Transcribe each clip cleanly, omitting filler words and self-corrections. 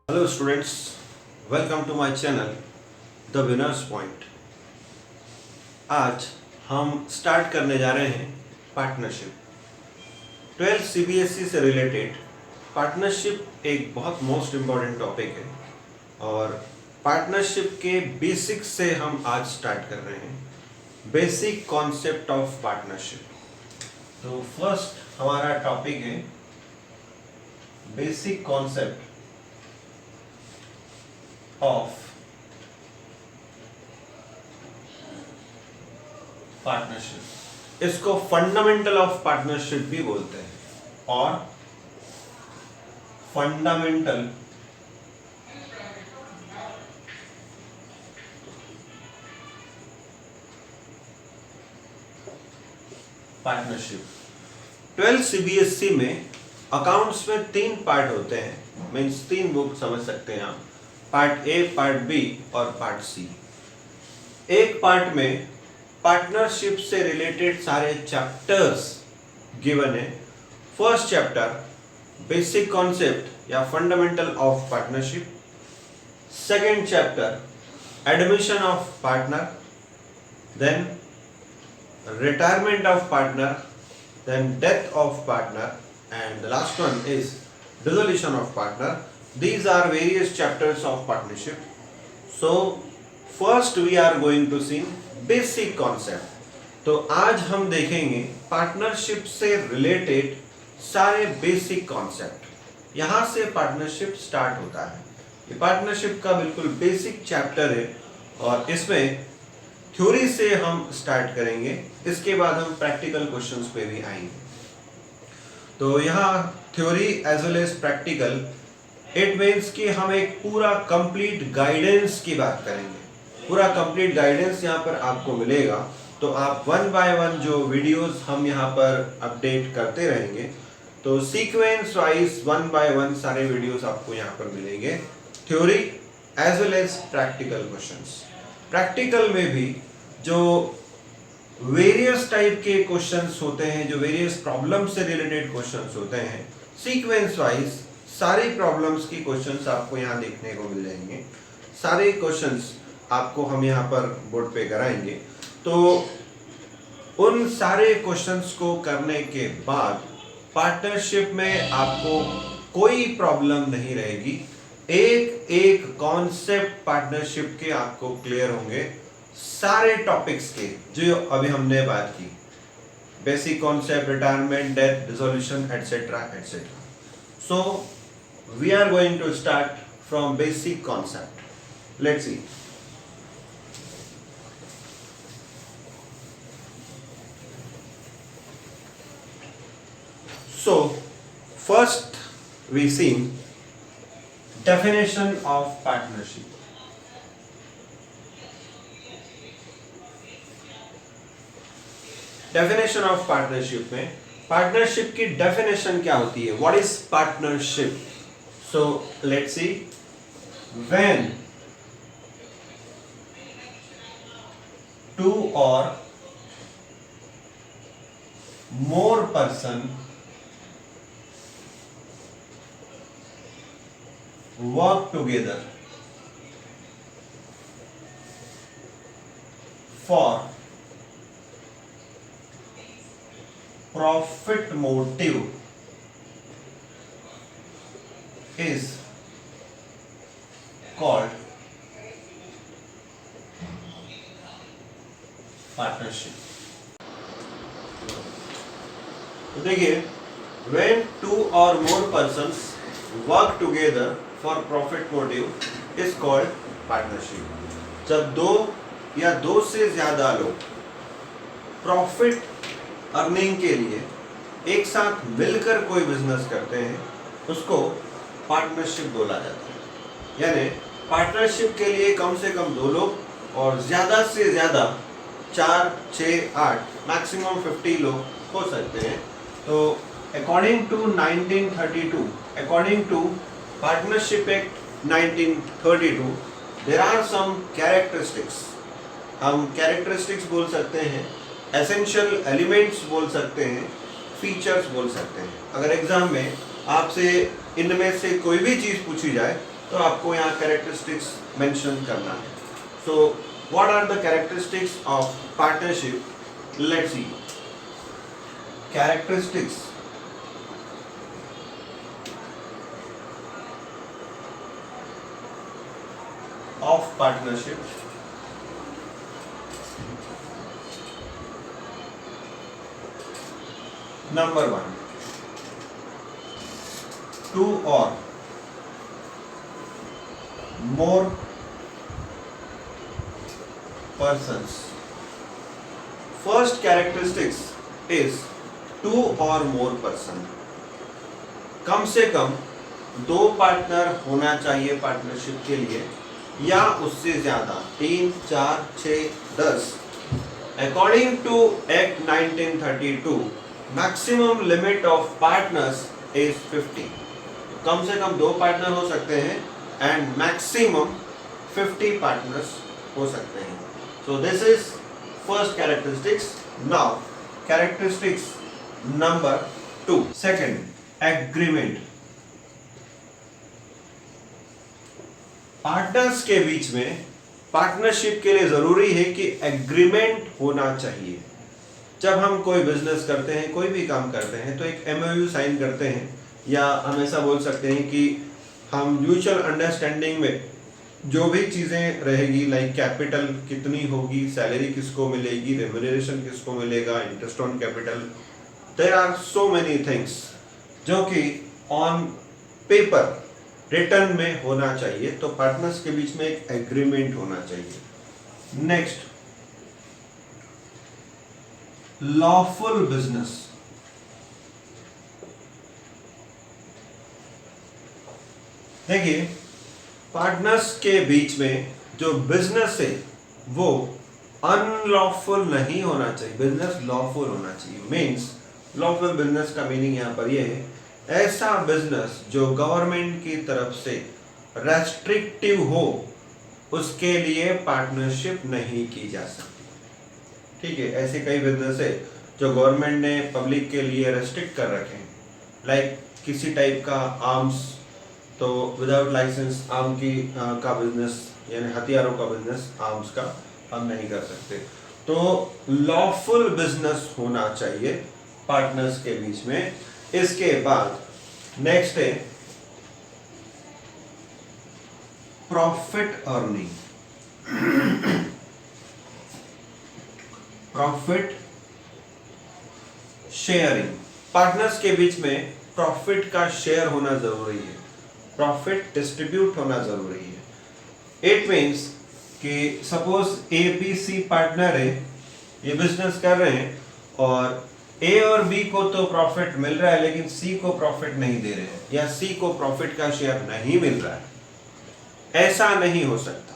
Hello students, welcome to my channel the winners point. आज हम start करने जा रहे हैं पार्टनरशिप। 12 सीबीएसई से रिलेटेड पार्टनरशिप एक बहुत मोस्ट इम्पॉर्टेंट टॉपिक है और पार्टनरशिप के बेसिक्स से हम आज स्टार्ट कर रहे हैं। Basic concept of partnership. तो फर्स्ट हमारा टॉपिक है बेसिक कॉन्सेप्ट ऑफ पार्टनरशिप। इसको फंडामेंटल ऑफ पार्टनरशिप भी बोलते हैं और फंडामेंटल पार्टनरशिप। 12 सीबीएसई में अकाउंट्स में 3 पार्ट होते हैं, मीन्स 3 बुक समझ सकते हैं आप। पार्ट ए, पार्ट बी और पार्ट सी। एक पार्ट में पार्टनरशिप से रिलेटेड सारे चैप्टर्स गिवन है। फर्स्ट चैप्टर बेसिक कॉन्सेप्ट या fundamental of partnership. Second chapter admission of partner, then retirement of partner, then death of partner, and the last one is dissolution of partner. These are various chapters of partnership. So first we are going to see basic concept. तो आज हम देखेंगे partnership से related सारे basic concept. यहाँ से partnership start होता है। ये पार्टनरशिप का बिल्कुल बेसिक चैप्टर है और इसमें थ्योरी से हम स्टार्ट करेंगे, इसके बाद हम प्रैक्टिकल क्वेश्चंस पे भी आएंगे। तो यहाँ theory as well as practical, it means कि हम एक पूरा कंप्लीट गाइडेंस की बात करेंगे। पूरा कंप्लीट गाइडेंस यहाँ पर आपको मिलेगा। तो आप 1 बाय 1 जो वीडियोस हम यहाँ पर अपडेट करते रहेंगे, तो सीक्वेंस वाइज 1 बाय 1 सारे वीडियोस आपको यहाँ पर मिलेंगे, theory as well as practical questions. Practical में भी जो वेरियस टाइप के क्वेश्चंस होते हैं, जो वेरियस प्रॉब्लम से रिलेटेड क्वेश्चंस होते हैं, सीक्वेंस वाइज सारी प्रॉब्लम्स की क्वेश्चंस आपको यहाँ देखने को मिल जाएंगे। सारे क्वेश्चंस आपको हम यहाँ पर बोर्ड पे कराएंगे। तो उन सारे क्वेश्चंस को करने के बाद पार्टनरशिप में आपको कोई प्रॉब्लम नहीं रहेगी। एक एक कॉन्सेप्ट पार्टनरशिप के आपको क्लियर होंगे, सारे टॉपिक्स के जो अभी हमने बात की, basic concept, retirement, death, dissolution etcetera etcetera. So we are going to start from basic concept. Let's see. So first we see definition of partnership. Definition of partnership में पार्टनरशिप की डेफिनेशन क्या होती है? What is partnership? So let's see. When two or more person work together for profit motive is called partnership. तो देखिए, when two or more persons work together for profit motive is called partnership. जब दो या दो से ज्यादा लोग profit earning के लिए एक साथ मिलकर कोई बिजनेस करते हैं, उसको पार्टनरशिप बोला जाता है। यानी पार्टनरशिप के लिए कम से कम 2 लोग और ज्यादा से ज्यादा 4, 6, 8, मैक्सिमम 50 लोग हो सकते हैं। तो according to 1932, according to partnership act 1932, there are some characteristics. हम कैरेक्टरिस्टिक्स बोल सकते हैं, एसेंशियल एलिमेंट्स बोल सकते हैं, फीचर्स बोल सकते हैं। अगर एग्जाम में आपसे इनमें से कोई भी चीज पूछी जाए तो आपको यहाँ कैरेक्टरिस्टिक्स मेंशन करना है. So what are the characteristics of partnership? Let's see. Characteristics of partnership. Number 1, two or more persons. First characteristics is two or more person. कम से कम 2 पार्टनर होना चाहिए पार्टनरशिप के लिए, या उससे ज्यादा 3, 4, 6, 10. According to Act 1932, maximum limit of partners is 50. कम से कम 2 partner हो सकते हैं and maximum 50 partners हो सकते हैं. So this is first characteristics. Now characteristics number 2. Second, agreement. Partners के बीच में पार्टनरशिप के लिए जरूरी है कि एग्रीमेंट होना चाहिए. जब हम कोई बिजनेस करते हैं, कोई भी काम करते हैं, तो एक एमओयू साइन करते हैं, या हम ऐसा बोल सकते हैं कि हम म्यूचुअल अंडरस्टैंडिंग में जो भी चीजें रहेगी, लाइक कैपिटल कितनी होगी, सैलरी किसको मिलेगी, रेम्यूनरेशन किसको मिलेगा, interest on capital, there are so many things जो कि ऑन पेपर रिटर्न में होना चाहिए. तो पार्टनर्स के बीच में एक एग्रीमेंट होना चाहिए. Next, lawful business. देखिए, पार्टनर्स के बीच में जो बिजनेस है वो अनलॉफुल नहीं होना चाहिए, बिजनेस लॉफुल होना चाहिए. मीन्स लॉफुल बिजनेस का मीनिंग यहाँ पर यह है, ऐसा बिजनेस जो गवर्नमेंट की तरफ से रेस्ट्रिक्टिव हो, उसके लिए पार्टनरशिप नहीं की जा सकती. ठीक है, ऐसे कई बिजनेस है जो गवर्नमेंट ने पब्लिक के लिए रेस्ट्रिक्ट कर रखे हैं, लाइक किसी टाइप का आर्म्स, तो विदाउट लाइसेंस आर्म की का बिजनेस, यानी हथियारों का बिजनेस आर्म्स का हम नहीं कर सकते. तो लॉफुल बिजनेस होना चाहिए पार्टनर्स के बीच में. इसके बाद नेक्स्ट है profit earning. Profit sharing. Partners के बीच में प्रॉफिट का शेयर होना जरूरी है, प्रॉफिट डिस्ट्रीब्यूट होना जरूरी है. इट मीन्स कि suppose A B C partner है, ये बिजनेस कर रहे हैं, और ए और बी को तो प्रॉफिट मिल रहा है लेकिन सी को प्रॉफिट नहीं दे रहे हैं, या सी को प्रॉफिट का शेयर नहीं मिल रहा है. ऐसा नहीं हो सकता.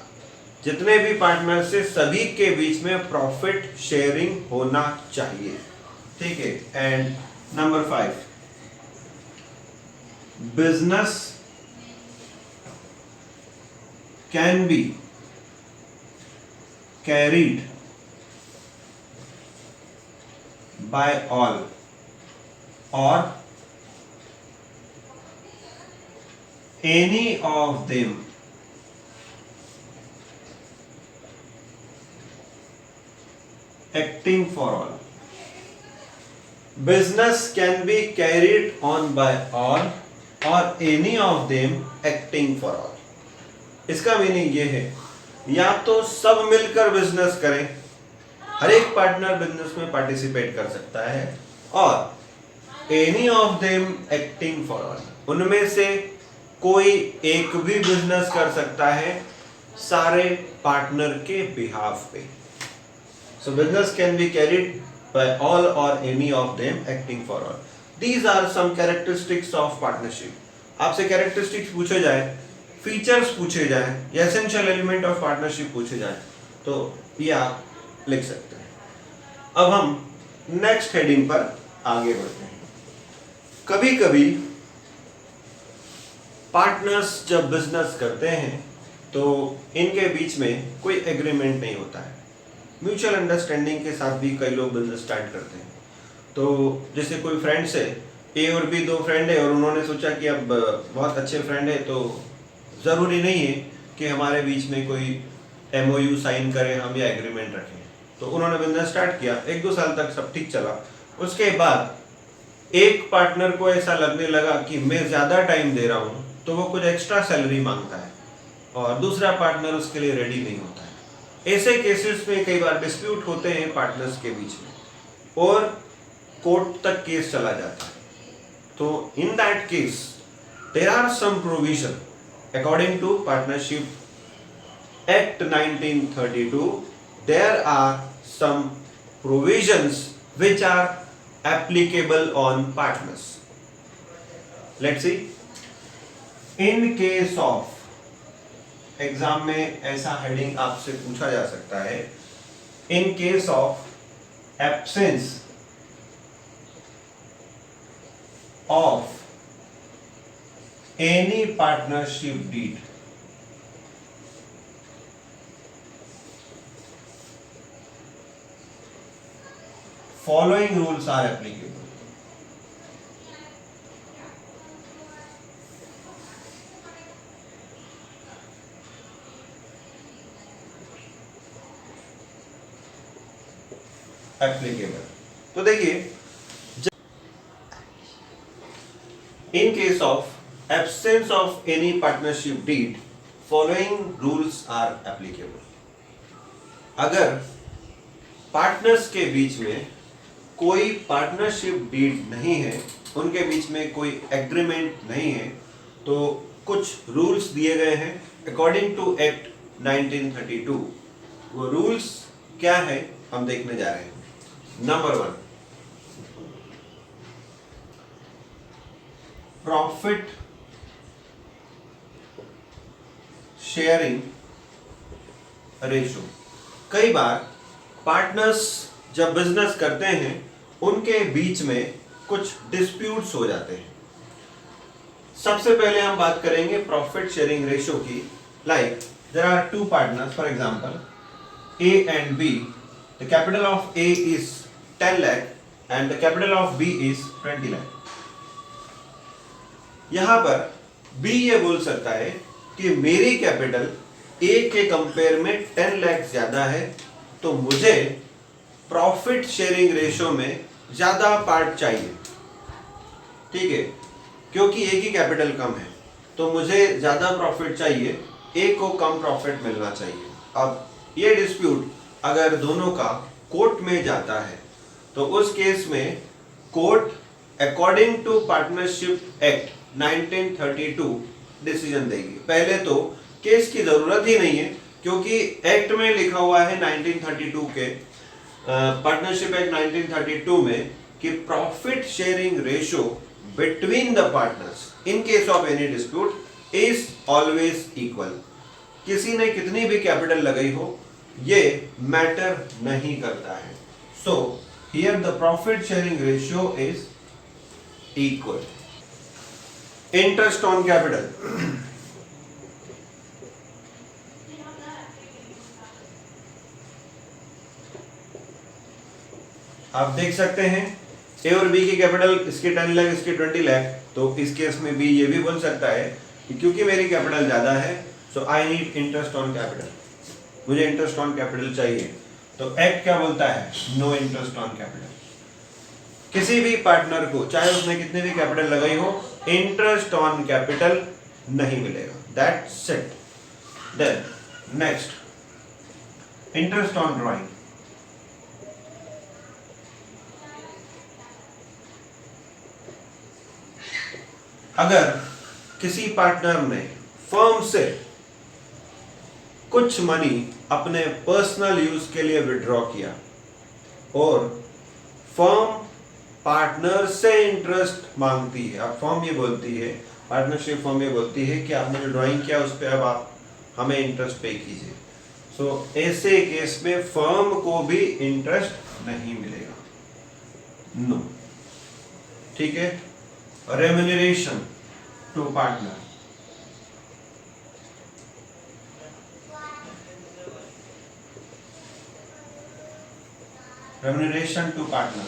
जितने भी पार्टनर से सभी के बीच में प्रॉफिट शेयरिंग होना चाहिए. ठीक है. And number 5, business can be carried by all or any of them acting for all. Business can be carried on by all or any of them acting for all. इसका meaning ये है, या तो सब मिलकर बिजनेस करें, हर एक partner business में पार्टिसिपेट कर सकता है, और any of them acting for all, उनमें से कोई एक भी बिजनेस कर सकता है सारे पार्टनर के बिहाफ पे. So business can be carried by all और any of them acting for all. These are some characteristics of partnership. आपसे कैरेक्टरिस्टिक्स पूछे जाए, फीचर्स पूछे जाए, या एसेंशियल एलिमेंट ऑफ पार्टनरशिप पूछे जाए, तो ये आप लिख सकते हैं. अब हम नेक्स्ट हेडिंग पर आगे बढ़ते हैं. कभी कभी पार्टनर्स जब बिजनेस करते हैं तो इनके बीच में कोई एग्रीमेंट नहीं होता है. म्यूचुअल अंडरस्टैंडिंग के साथ भी कई लोग बिजनेस स्टार्ट करते हैं. तो जैसे कोई फ्रेंड्स है, ए और बी 2 फ्रेंड है, और उन्होंने सोचा कि अब बहुत अच्छे फ्रेंड है तो जरूरी नहीं है कि हमारे बीच में कोई MOU साइन करें हम या एग्रीमेंट रखें। तो उन्होंने बिजनेस स्टार्ट किया, 1-2 साल तक सब ठीक चला। उसके बाद एक पार्टनर को ऐसा लगने लगा कि मैं ज्यादा टाइम दे रहा हूं, तो वो कुछ एक्स्ट्रा सैलरी मांगता है और दूसरा पार्टनर उसके लिए रेडी नहीं होता है। ऐसे केसेस में कई बार डिस्प्यूट होते हैं पार्टनर्स के बीच में और कोर्ट तक केस चला जाता है। तो in that case there are some provision according to partnership act 1932, there are some provisions which are applicable on partners. Let's see. In case of, exam में ऐसा हेडिंग आपसे पूछा जा सकता है, in case of absence of any partnership deed, following rules are applicable. Applicable. तो देखिए, in case of absence of any partnership deed, following rules are applicable. अगर पार्टनर्स के बीच में कोई पार्टनरशिप डीड नहीं है, उनके बीच में कोई एग्रीमेंट नहीं है, तो कुछ रूल्स दिए गए हैं अकॉर्डिंग टू एक्ट 1932। वो रूल्स क्या है हम देखने जा रहे हैं। Number 1, profit sharing ratio. कई बार पार्टनर्स जब बिजनेस करते हैं उनके बीच में कुछ डिस्प्यूट्स हो जाते हैं। सबसे पहले हम बात करेंगे प्रॉफिट शेयरिंग रेशो की। Like there are two partners, for example A and B. The capital of A is 10 lakh and the capital of B is 20 lakh. यहां पर B ये बोल सकता है कि मेरी कैपिटल A के कंपेयर में 10 लाख ज्यादा है, तो मुझे प्रॉफिट शेयरिंग रेशो में ज्यादा पार्ट चाहिए। ठीक है, क्योंकि A की कैपिटल कम है तो मुझे ज्यादा प्रॉफिट चाहिए, A को कम प्रॉफिट मिलना चाहिए। अब ये डिस्प्यूट अगर दोनों का कोर्ट में जाता है तो उस केस में court according to partnership act 1932 decision देगी। पहले तो केस की जरूरत ही नहीं है, क्योंकि एक्ट में लिखा हुआ है 1932 के पार्टनरशिप एक्ट 1932 में कि profit sharing ratio between the partners in case of any dispute is always equal. किसी ने कितनी भी कैपिटल लगाई हो ये मैटर नहीं करता है। So here the profit sharing ratio is equal. Interest on capital, आप देख सकते हैं ए और बी की कैपिटल, इसकी 10 लाख इसकी 20 लाख, तो इस केस में बी ये भी बोल सकता है कि क्योंकि मेरी कैपिटल ज्यादा है so I need interest on capital, मुझे इंटरेस्ट ऑन कैपिटल चाहिए। तो एक्ट क्या बोलता है? No interest on capital. किसी भी पार्टनर को चाहे उसने कितनी भी कैपिटल लगाई हो, इंटरेस्ट ऑन कैपिटल नहीं मिलेगा। That's it. Then next, interest on drawing. अगर किसी पार्टनर ने फर्म से कुछ मनी अपने पर्सनल यूज के लिए विड्रॉ किया और फर्म पार्टनर से इंटरेस्ट मांगती है, अब फर्म ये बोलती है, पार्टनरशिप फर्म ये बोलती है कि आपने जो ड्राइंग किया उस पर अब आप हमें इंटरेस्ट पे कीजिए। सो ऐसे केस में फर्म को भी इंटरेस्ट नहीं मिलेगा। नो, ठीक है। Remuneration to partner, remuneration to partner,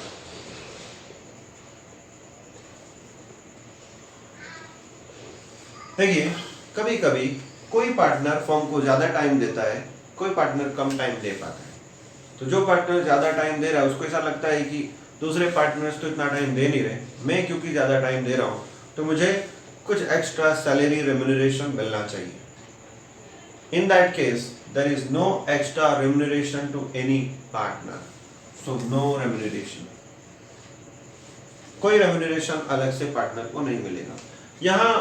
देखिए कभी कभी कोई पार्टनर फर्म को ज़्यादा टाइम देता है, कोई पार्टनर कम टाइम दे पाता है। तो जो पार्टनर ज़्यादा टाइम दे रहा है उसको ऐसा लगता है कि दूसरे पार्टनर्स तो इतना टाइम दे नहीं रहे, मैं क्योंकि ज़्यादा टाइम दे रहा हूँ तो मुझे कुछ एक्स्ट्रा सैलरी रेम्यूनरेशन मिलना चाहिए। In that case, there is no extra remuneration to any partner. So no remuneration. कोई रेम्यूनरेशन अलग से पार्टनर को नहीं मिलेगा। यहाँ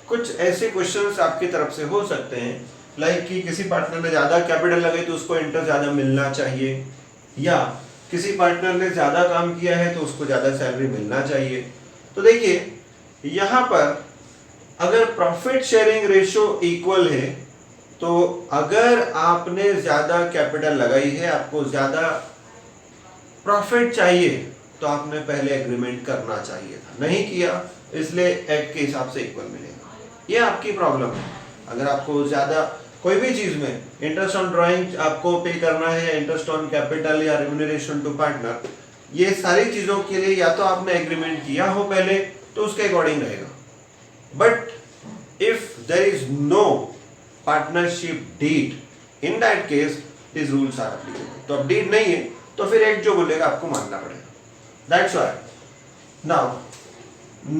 कुछ ऐसे क्वेश्चंस आपकी तरफ से हो सकते हैं, लाइक कि किसी पार्टनर ने ज़्यादा कैपिटल लगाई तो उसको इंटरेस्ट ज़्यादा मिलना चाहिए, या किसी पार्टनर ने ज़्यादा काम किया है तो उसको ज़्यादा सैलरी मिलना चाहिए। तो देखिए यहाँ पर अगर प्रॉफिट शेयरिंग रेशियो इक्वल है तो अगर आपने ज़्यादा कैपिटल लगाई है, आपको ज़्यादा प्रॉफिट चाहिए, तो आपने पहले एग्रीमेंट करना चाहिए था, नहीं किया, इसलिए एक्ट के हिसाब से इक्वल मिलेगा। ये आपकी प्रॉब्लम है। अगर आपको ज़्यादा कोई भी चीज़ में इंटरेस्ट ऑन ड्राइंग आपको पे करना है, या इंटरेस्ट ऑन कैपिटल, या रेम्यूनरेशन टू पार्टनर, ये सारी चीज़ों के लिए या तो आपने एग्रीमेंट किया हो पहले तो उसके अकॉर्डिंग रहेगा। But if there is no partnership deed, in that case this rules are applicable. तो अब डीड नहीं है तो फिर एक जो बोलेगा आपको मानना पड़ेगा। That's why now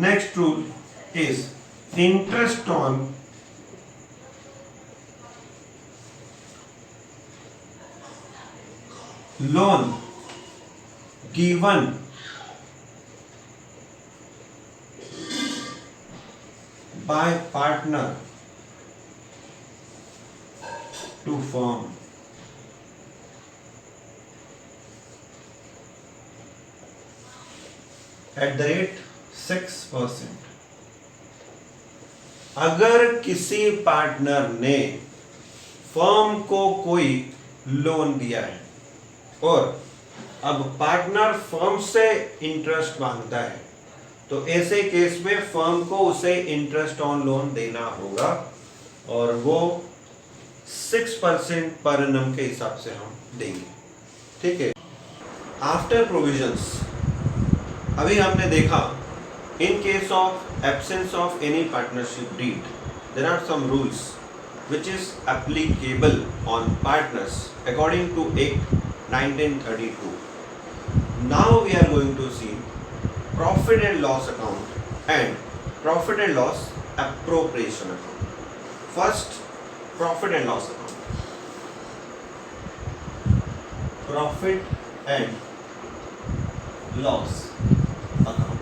next rule is interest on loan given by partner to firm at the rate 6%। अगर किसी पार्टनर ने फर्म को कोई लोन दिया है और अब पार्टनर फर्म से इंटरेस्ट मांगता है, तो ऐसे केस में फर्म को उसे इंटरेस्ट ऑन लोन देना होगा, और वो 6% पर एनम के हिसाब से हम देंगे। ठीक है। आफ्टर प्रोविजंस, अभी हमने देखा in case of absence of any partnership deed there are some rules which is applicable on partners according to Act 1932. Now we are going to see profit and loss account and profit and loss appropriation account. First, profit and loss account. Profit and loss account.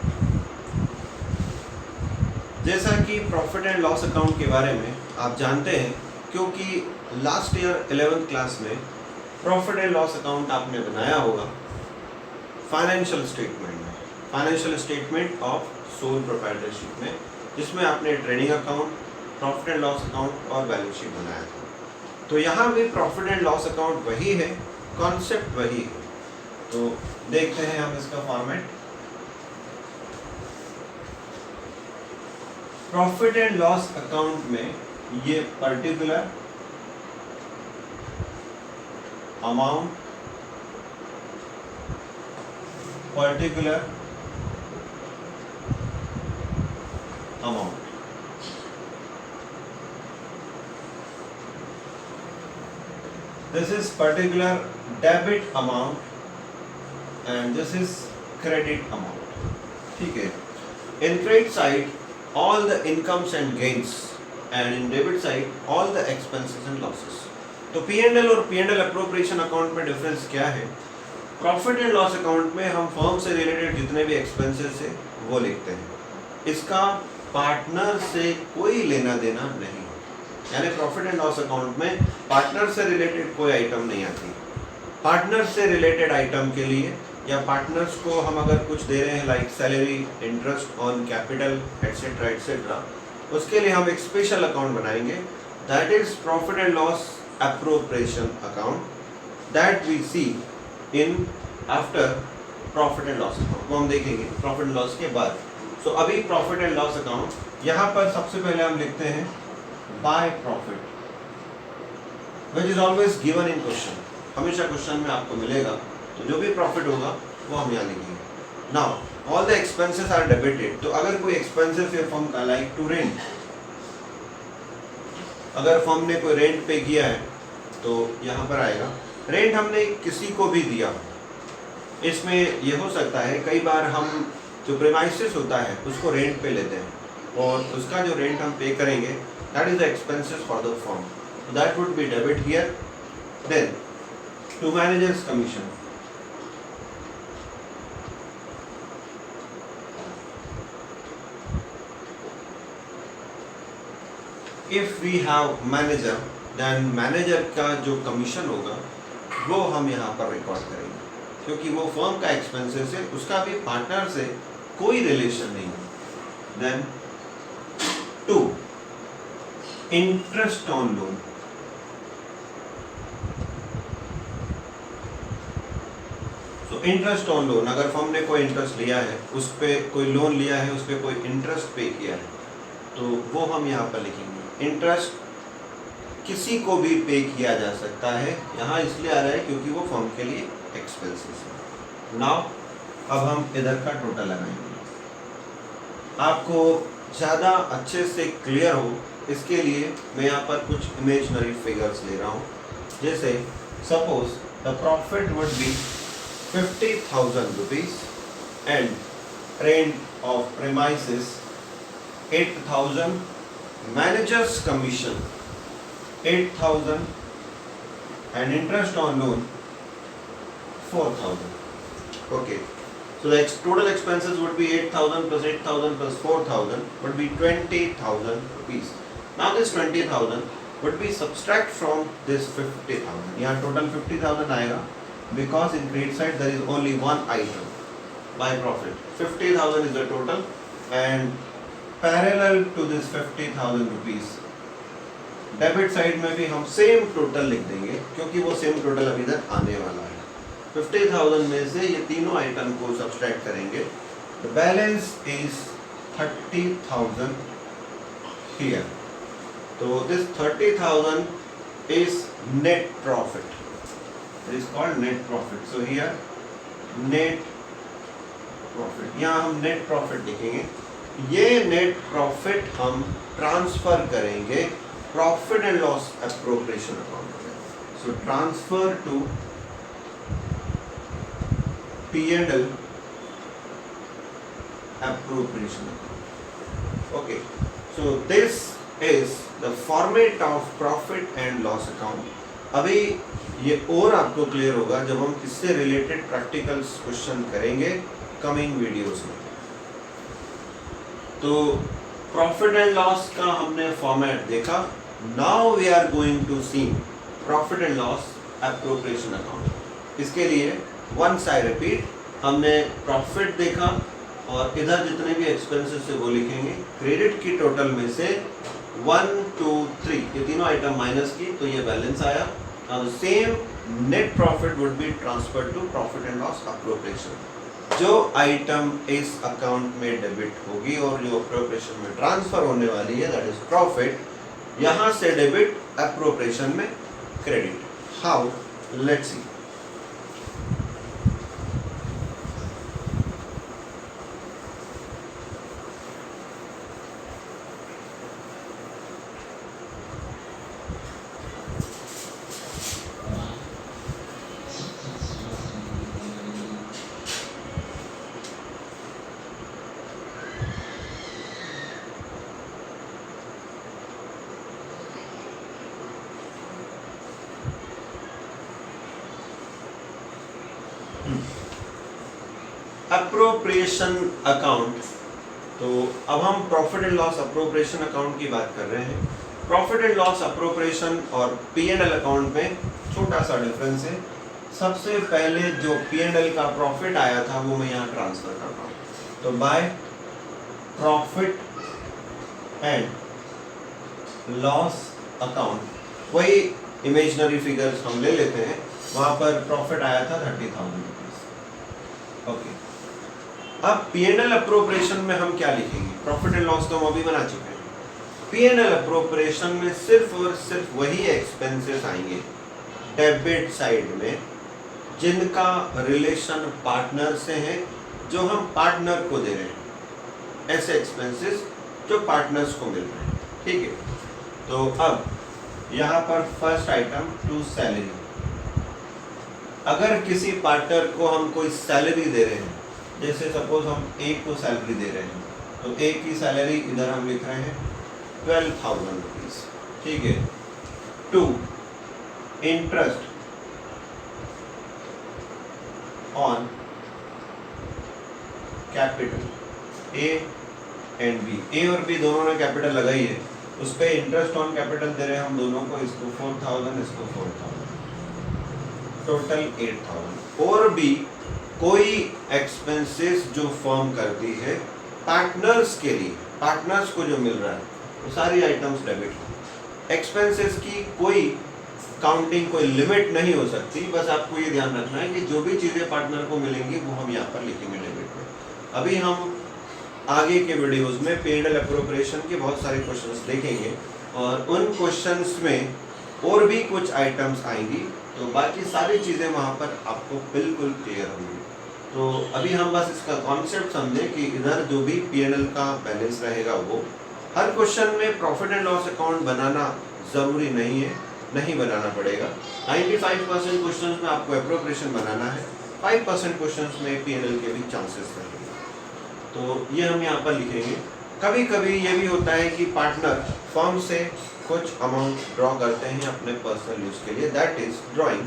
जैसा कि profit and loss account के बारे में आप जानते हैं, क्योंकि last year 11th class में प्रॉफिट एंड लॉस अकाउंट आपने बनाया होगा फाइनेंशियल स्टेटमेंट में, financial statement of sole proprietorship में, जिसमें आपने trading account, profit and loss account और बैलेंस शीट बनाया था। तो यहाँ भी प्रॉफिट एंड लॉस अकाउंट वही है, कॉन्सेप्ट वही है। तो देखते हैं हम इसका format. Profit and loss account में ये particular amount, particular amount, this is particular debit amount and this is credit amount। ठीक है। In credit side all the incomes and gains and in debit side all the expenses and losses। तो P&L और P&L appropriation account में difference क्या है? Profit and loss account में हम firm से रिलेटेड जितने भी एक्सपेंसेस है वो लिखते हैं, इसका पार्टनर से कोई लेना देना नहीं, यानी प्रॉफिट एंड लॉस अकाउंट में पार्टनर से रिलेटेड कोई आइटम नहीं आती। पार्टनर से रिलेटेड आइटम के लिए या पार्टनर्स को हम अगर कुछ दे रहे हैं like salary, interest on capital etcetera etcetera, उसके लिए हम एक स्पेशल अकाउंट बनाएंगे, that is profit and loss appropriation account, that we see in after profit and loss account, वो हम देखेंगे प्रॉफिट एंड लॉस के बाद। सो अभी प्रॉफिट एंड लॉस अकाउंट, यहाँ पर सबसे पहले हम लिखते हैं by profit, which is always given in question, हमेशा क्वेश्चन में आपको मिलेगा। तो जो भी प्रॉफिट होगा वो हम यहाँ लिखेंगे। Now all the expenses are debited, तो अगर कोई एक्सपेंसेस है फर्म का लाइक टू रेंट, अगर फर्म ने कोई रेंट पे किया है तो यहाँ पर आएगा। रेंट हमने किसी को भी दिया, इसमें ये हो सकता है कई बार हम जो प्रीमाइसेस होता है उसको रेंट पे लेते हैं और उसका जो रेंट हम पे करेंगे that is the expenses for the firm, that would be debit here. Then to managers commission, if we have manager then manager का जो कमीशन होगा वो हम यहाँ पर रिकॉर्ड करेंगे, क्योंकि वो फर्म का एक्सपेंसेस है, उसका भी पार्टनर से कोई रिलेशन नहीं है। देन 2 इंटरेस्ट ऑन लोन, तो इंटरेस्ट ऑन लोन, अगर फर्म ने कोई इंटरेस्ट लिया है, उस पर कोई लोन लिया है, उस पर कोई इंटरेस्ट पे किया है, तो वो हम यहाँ पर लिखेंगे। इंटरेस्ट किसी को भी पे किया जा सकता है, यहाँ इसलिए आ रहा है क्योंकि वो फर्म के लिए एक्सपेंसेस है। नाउ अब हम इधर का टोटल लगाएंगे। आपको ज़्यादा अच्छे से क्लियर हो इसके लिए मैं यहाँ पर कुछ इमेजिनरी फिगर्स ले रहा हूँ। जैसे suppose the profit would B 50,000 rupees and rent of premises 8,000, managers commission 8,000 and interest on loan 4,000. Okay, so the total expenses would be 8,000 plus 8,000 plus 4,000 would be 20,000 rupees. Now this 20,000 would be subtract from this 50,000. यहाँ total 50,000 आएगा because in credit side there is only one item by profit. 50,000 is the total and parallel to this 50,000 rupees debit side में भी हम same total लिख देंगे क्योंकि वो same total अभी इधर आने वाला है। 50,000 में से ये तीनों आइटम को सब्सट्रैक्ट करेंगे, द बैलेंस इज 30,000 हियर। तो this 30,000 is net profit, it is called net profit. So here net profit, यहाँ हम नेट प्रॉफिट लिखेंगे। ये नेट प्रॉफिट हम ट्रांसफर करेंगे profit and loss appropriation account में। So transfer to P&L appropriation account. Okay, so this is the format of profit and loss account. अभी ये और आपको क्लियर होगा जब हम इससे रिलेटेड प्रैक्टिकल क्वेश्चन करेंगे कमिंग वीडियोस में। तो प्रॉफिट एंड लॉस का हमने फॉर्मेट देखा। Now we are going to see profit and loss appropriation account. इसके लिए वंस आई रिपीट, हमने प्रॉफिट देखा और इधर जितने भी एक्सपेंसेस है वो लिखेंगे। क्रेडिट की टोटल में से 1 2 3 ये तीनों आइटम माइनस की तो ये बैलेंस आया। Now the same net profit would be transfer to profit and loss appropriation. जो आइटम इस अकाउंट में डेबिट होगी और जो एप्रोप्रिएशन में ट्रांसफर होने वाली है दैट इज प्रॉफिट, यहाँ से डेबिट एप्रोप्रिएशन में credit. How, let's see. Appropriation account, तो अब हम profit and loss appropriation account की बात कर रहे हैं। प्रॉफिट एंड लॉस अप्रोप्रिएशन और P&L अकाउंट में छोटा सा डिफरेंस है। सबसे पहले जो P&L का प्रॉफिट आया था वो मैं यहाँ ट्रांसफर कर रहा हूँ। तो bye profit and loss account वही इमेजिनरी फिगर्स हम ले लेते हैं। वहाँ पर प्रॉफिट आया था 30,000 रुपीज। ओके, अब P&L अप्रोप्रिएशन में हम क्या लिखेंगे? प्रॉफिट एंड लॉस तो हम अभी बना चुके हैं। P&L अप्रोप्रिएशन में सिर्फ और सिर्फ वही एक्सपेंसेस आएंगे डेबिट साइड में जिनका रिलेशन पार्टनर से है, जो हम पार्टनर को दे रहे हैं, ऐसे एक्सपेंसेस जो पार्टनर्स को मिल रहे हैं। ठीक है, तो अब यहाँ पर फर्स्ट आइटम टू सैलरी। अगर किसी पार्टनर को हम कोई सैलरी दे रहे हैं, जैसे सपोज हम ए को सैलरी दे रहे हैं, तो ए की सैलरी इधर हम लिख रहे हैं 12,000 रुपीज, ठीक है। To interest on capital A and B, A और बी दोनों ने कैपिटल लगाई है, उस पर इंटरेस्ट ऑन कैपिटल दे रहे हैं हम दोनों को, इसको 4,000 इसको 4,000, टोटल 8,000। और भी कोई एक्सपेंसेस जो फर्म करती है पार्टनर्स के लिए, पार्टनर्स को जो मिल रहा है वो सारी आइटम्स डेबिट। एक्सपेंसेस की कोई काउंटिंग, कोई लिमिट नहीं हो सकती, बस आपको ये ध्यान रखना है कि जो भी चीज़ें पार्टनर को मिलेंगी वो हम यहाँ पर लिखेंगे डेबिट में। अभी हम आगे के वीडियोस में P&L एप्रोप्रिएशन के बहुत सारे क्वेश्चंस देखेंगे और उन क्वेश्चंस में और भी कुछ आइटम्स आएंगी, तो बाकी सारी चीज़ें वहाँ पर आपको बिल्कुल क्लियर होंगी। तो अभी हम बस इसका कॉन्सेप्ट समझें कि इधर जो भी P&L का बैलेंस रहेगा वो हर क्वेश्चन में प्रॉफिट एंड लॉस अकाउंट बनाना ज़रूरी नहीं है, नहीं बनाना पड़ेगा। 95% क्वेश्चंस में आपको एप्रोप्रिएशन बनाना है, 5% क्वेश्चंस में P&L के भी चांसेस रहेंगे, तो ये हम यहाँ पर लिखेंगे। कभी कभी ये भी होता है कि पार्टनर फर्म से कुछ अमाउंट ड्रॉ करते हैं अपने पर्सनल यूज के लिए, दैट इज ड्राइंग,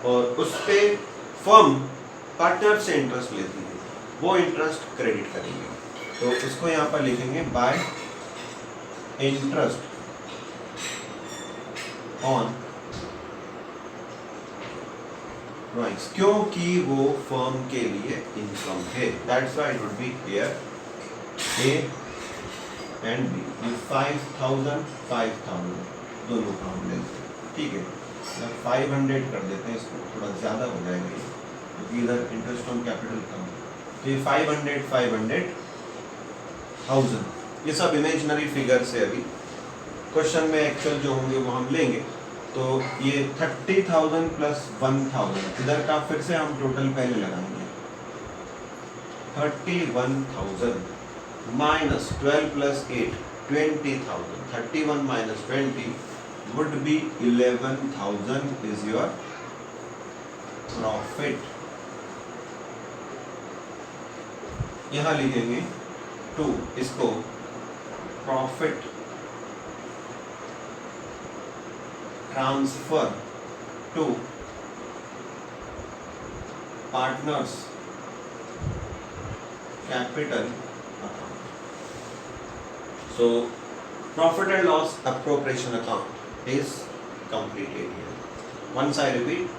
और उस पर फर्म पार्टनर से इंटरेस्ट लेती है, वो इंटरेस्ट क्रेडिट करेंगे, तो उसको यहाँ पर लिखेंगे बाय इंटरेस्ट ऑन ड्राइंग्स, क्योंकि वो फर्म के लिए इनकम है, that's why it would be here A and B. 5,000 5,000 दोनों का हम लेते हैं, ठीक है। 500 कर देते हैं, इसको थोड़ा ज़्यादा हो जाएगा ये, क्योंकि इधर इंटरेस्ट ऑन कैपिटल कम है, तो ये 500 500 1000, ये सब इमेजिनरी फिगर्स है। अभी क्वेश्चन में एक्चुअल जो होंगे वो हम लेंगे, तो ये 30,000 प्लस 1,000, इधर का फिर से हम टोटल पहले लगाएंगे, 31,000 minus 12 plus 8 20,000, 31 minus 20 would be 11,000 is your profit। यहाँ लिखेंगे 2, इसको profit transfer to partners capital account. So profit and loss appropriation account is completed here. Once I repeat,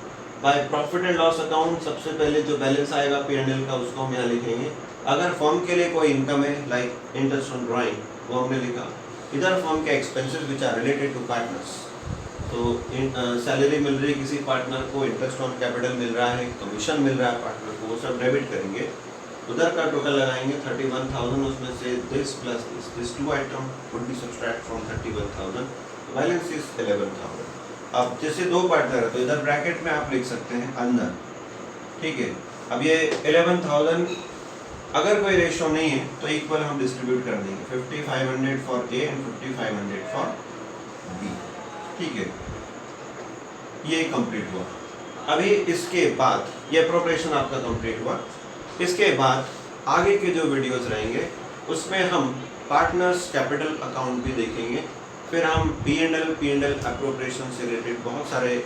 by profit and loss account सबसे पहले जो balance आएगा P&L का उसको हम यहाँ लिखेंगे। अगर फर्म के लिए कोई इनकम है लाइक इंटरेस्ट ऑन ड्राइंग, वो हमने लिखा। इधर फर्म के expenses which are related to partners, तो सैलरी मिल रही है किसी पार्टनर को, इंटरेस्ट ऑन कैपिटल मिल रहा है, कमीशन मिल रहा है पार्टनर को, वो सब डेबिट करेंगे। उधर का टोटल लगाएंगे 31,000, उसमें से this plus this two item would be subtract from 31,000, balance is 11,000। अब जैसे दो पार्टनर है तो इधर ब्रैकेट में आप लिख सकते हैं अंदर, ठीक है। अब ये 11,000 अगर कोई रेशो नहीं है तो इक्वल हम डिस्ट्रीब्यूट कर देंगे, 50,500 for A and 50,500 for B, ठीक है। ये कंप्लीट हुआ। अभी इसके बाद ये एप्रोप्रिएशन आपका कंप्लीट हुआ। इसके बाद आगे के जो वीडियोस रहेंगे उसमें हम पार्टनर्स कैपिटल अकाउंट भी देखेंगे, फिर हम P&L एप्रोप्रिएशन से रिलेटेड बहुत सारे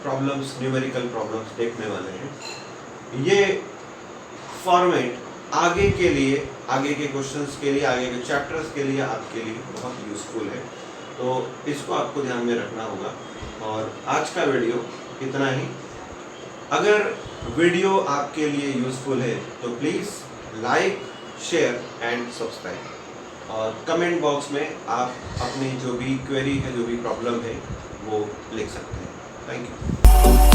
प्रॉब्लम्स, न्यूमेरिकल प्रॉब्लम्स देखने वाले हैं। ये फॉर्मेट आगे के लिए, आगे के क्वेश्चंस के लिए, आगे के चैप्टर्स के लिए आपके लिए बहुत यूजफुल है, तो इसको आपको ध्यान में रखना होगा। और आज का वीडियो इतना ही। अगर वीडियो आपके लिए यूजफुल है तो please like, share and subscribe, और कमेंट बॉक्स में आप अपनी जो भी क्वेरी है, जो भी प्रॉब्लम है वो लिख सकते हैं। Thank you.